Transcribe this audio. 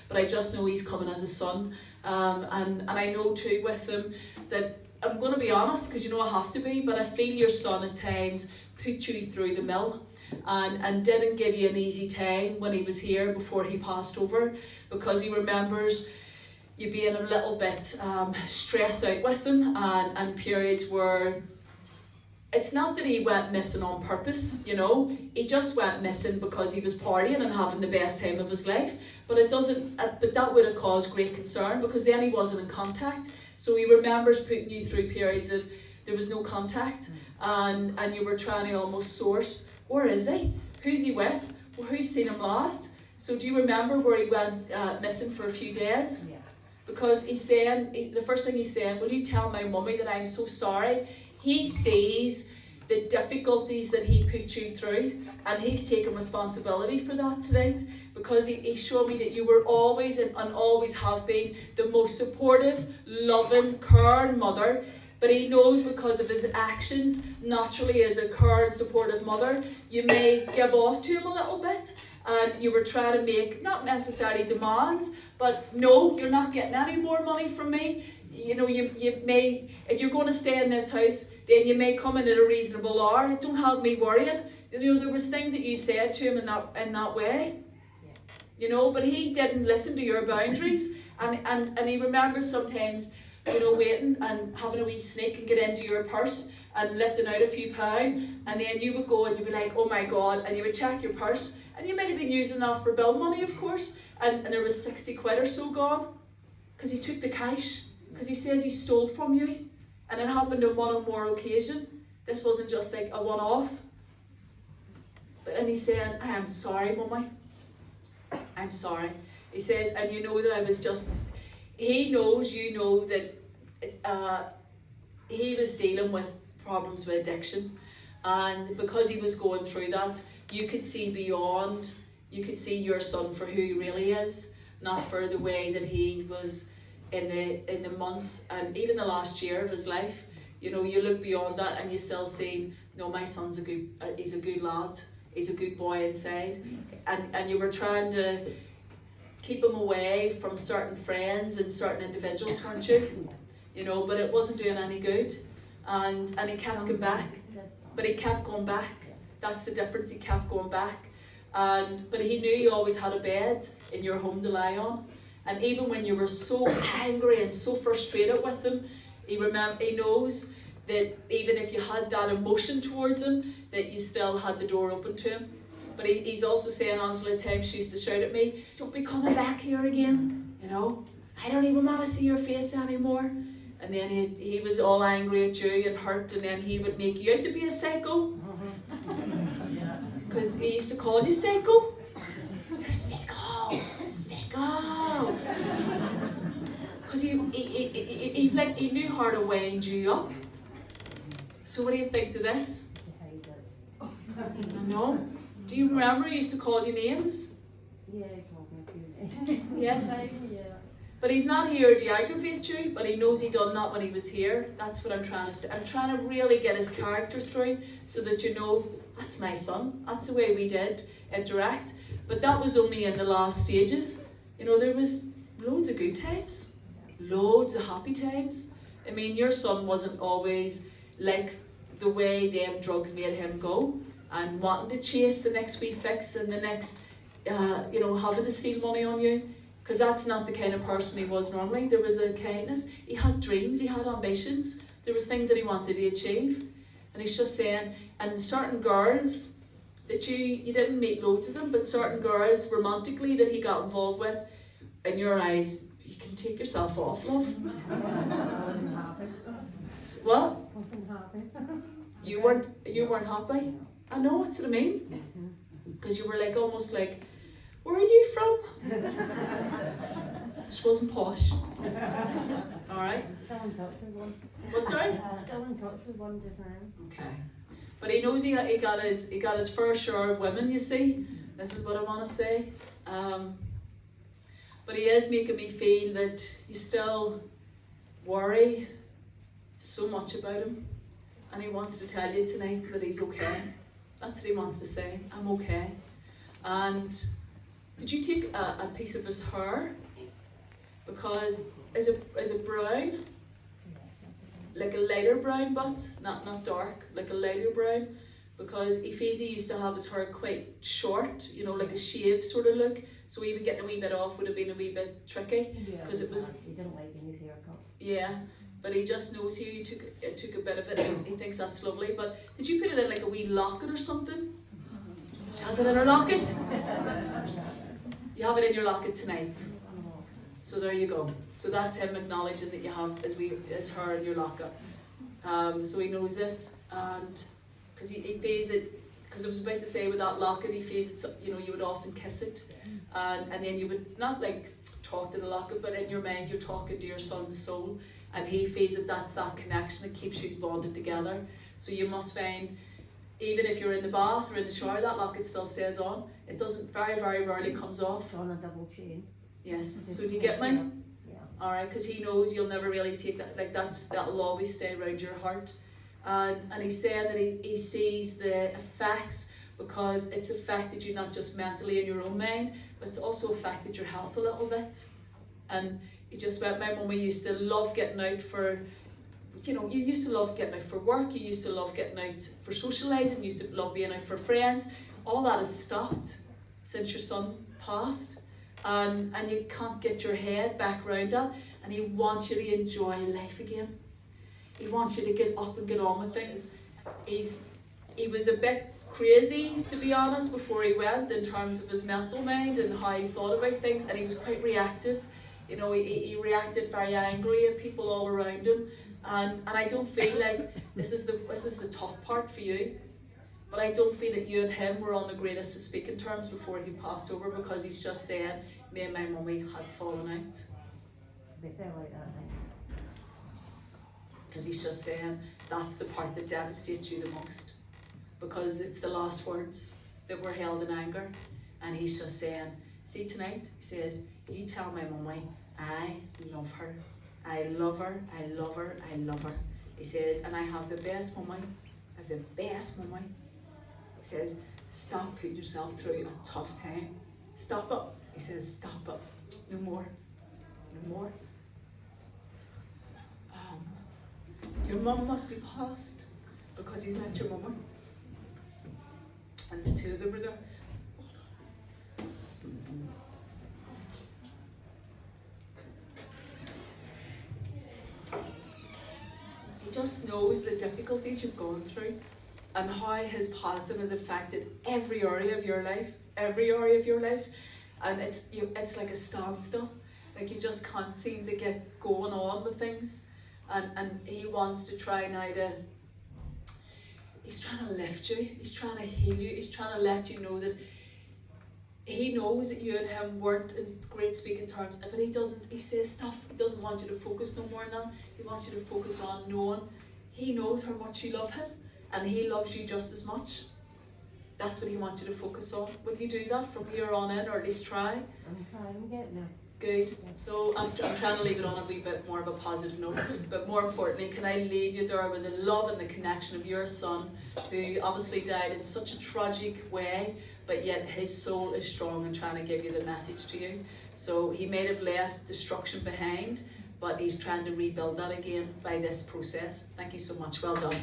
but I just know he's coming as a son. And I know too with him that I'm going to be honest, because you know I have to be, but I feel your son at times put you through the mill and didn't give you an easy time when he was here before he passed over, because he remembers you being a little bit stressed out with him, and periods where it's not that he went missing on purpose, you know, he just went missing because he was partying and having the best time of his life. But but that would have caused great concern, because then he wasn't in contact. So he remembers putting you through periods of there was no contact, and you were trying to almost source, where is he? Who's he with? Well, who's seen him last? So do you remember where he went missing for a few days? Yeah. Because he's saying, the first thing he's saying, will you tell my mummy that I'm so sorry? He sees the difficulties that he put you through, and he's taken responsibility for that tonight, because he showed me that you were always and always have been the most supportive, loving, caring mother. But he knows because of his actions, naturally as a caring, supportive mother, you may give off to him a little bit, and you were trying to make, not necessarily demands, but no, you're not getting any more money from me. You know, you may, if you're going to stay in this house, then you may come in at a reasonable hour. Don't have me worrying. You know, there was things that you said to him in that way. Yeah. You know, but he didn't listen to your boundaries, and he remembers sometimes, you know, waiting and having a wee sneak and get into your purse and lifting out a few pounds, and then you would go and you'd be like, oh my God, and you would check your purse, and you might have been using that for bill money, of course, and there was 60 quid or so gone, because he took the cash. Because he says he stole from you, and it happened on one or more occasion. This wasn't just like a one-off. And he's saying, I am sorry, mummy. I'm sorry. He says, and you know that I was just, he knows, you know that he was dealing with problems with addiction. And because he was going through that, you could see beyond, you could see your son for who he really is, not for the way that he was in the months and even the last year of his life. You know, you look beyond that and you still see, no, my son's he's a good lad, he's a good boy inside. And you were trying to keep him away from certain friends and certain individuals, weren't you? You know, but it wasn't doing any good. And he kept going back, but he kept going back. That's the difference, he kept going back. But he knew you always had a bed in your home to lie on. And even when you were so angry and so frustrated with him, he knows that even if you had that emotion towards him, that you still had the door open to him. But he's also saying, Angela, at times she used to shout at me, don't be coming back here again, you know, I don't even want to see your face anymore. And then he was all angry at you and hurt, and then he would make you out to be a psycho. Because he used to call you psycho. You're a psycho. Because he knew how to wind you up. So what do you think to this? I know. Do you remember he used to call you names? Yeah, he called me a few names. Yes. Yeah. But he's not here to aggravate you, but he knows he done that when he was here. That's what I'm trying to say. I'm trying to really get his character through so that you know, that's my son. That's the way we did interact. But that was only in the last stages. You know, there was loads of good times, loads of happy times. I mean, your son wasn't always like the way them drugs made him go and wanting to chase the next wee fix and the next, you know, having to steal money on you. Because that's not the kind of person he was normally. There was a kindness. He had dreams, he had ambitions. There was things that he wanted to achieve. And he's just saying, and certain girls, that you didn't meet loads of them, but certain girls romantically that he got involved with, in your eyes, you can take yourself off, love. Wasn't happy. What? Wasn't happy. You weren't happy? I know, that's what I mean. Because you were like almost like, where are you from? She wasn't posh. Alright. Still in touch with one. What's right? Still in touch with one just now. Okay. But he knows he got his fair share of women, you see. This is what I want to say. But he is making me feel that you still worry so much about him. And he wants to tell you tonight that he's okay. That's what he wants to say. I'm okay. And Did you take a piece of his hair? Because is it brown? Like a lighter brown, but not dark, like a lighter brown. Because Ephesi used to have his hair quite short, you know, like a shave sort of look. So even getting a wee bit off would have been a wee bit tricky. Because it was. He didn't like his haircut. Yeah, but he just knows here you took a bit of it. And he thinks that's lovely. But did you put it in like a wee locket or something? She has it in her locket. You have it in your locket tonight. So there you go. So that's him acknowledging that you have his hair in your locket. So he knows this, and because he feels it. Because I was about to say with that locket, he feels it. You know, you would often kiss it, and then you would not like talk to the locket, but in your mind you're talking to your son's soul, and he feels that that's that connection that keeps you bonded together. So you must find, even if you're in the bath or in the shower, that locket still stays on. It doesn't, very, very rarely comes off. It's on a double chain. Yes. So do you get me? Yeah. All right, because he knows you'll never really take that. Like that'll always stay around your heart. And he's saying that he sees the effects, because it's affected you not just mentally in your own mind, but it's also affected your health a little bit. And he just went, my mummy used to love getting out for, you know, you used to love getting out for work, you used to love getting out for socialising, you used to love being out for friends. All that has stopped since your son passed. And you can't get your head back around that. And he wants you to enjoy life again. He wants you to get up and get on with things. He was a bit crazy, to be honest, before he went, in terms of his mental mind and how he thought about things, and he was quite reactive. You know, he reacted very angrily at people all around him, and I don't feel like this is the tough part for you, but I don't feel that you and him were on the greatest of speaking terms before he passed over, because he's just saying, me and my mummy had fallen out. They felt like that, I think. Because he's just saying that's the part that devastates you the most, because it's the last words that were held in anger. And he's just saying, see tonight, he says, you tell my mummy I love her, I love her, I love her, I love her. He says, and I have the best mummy, I have the best mummy. He says, stop putting yourself through a tough time, stop it. He says, stop it, no more, no more. Your mum must be past, because he's met your mummy. And the two of them were there. He just knows the difficulties you've gone through, and how his passing has affected every area of your life, and it's like a standstill. Like you just can't seem to get going on with things. And he wants to try now he's trying to lift you, he's trying to heal you, he's trying to let you know that he knows that you and him weren't in great speaking terms, but he says stuff, he doesn't want you to focus no more on that, he wants you to focus on knowing he knows how much you love him, and he loves you just as much. That's what he wants you to focus on. Will you do that from here on in, or at least try? I'm trying, getting there. Good. So I'm trying to leave it on a wee bit more of a positive note, but more importantly, can I leave you there with the love and the connection of your son, who obviously died in such a tragic way, but yet his soul is strong and trying to give you the message to you. So he may have left destruction behind, but he's trying to rebuild that again by this process. Thank you so much. Well done.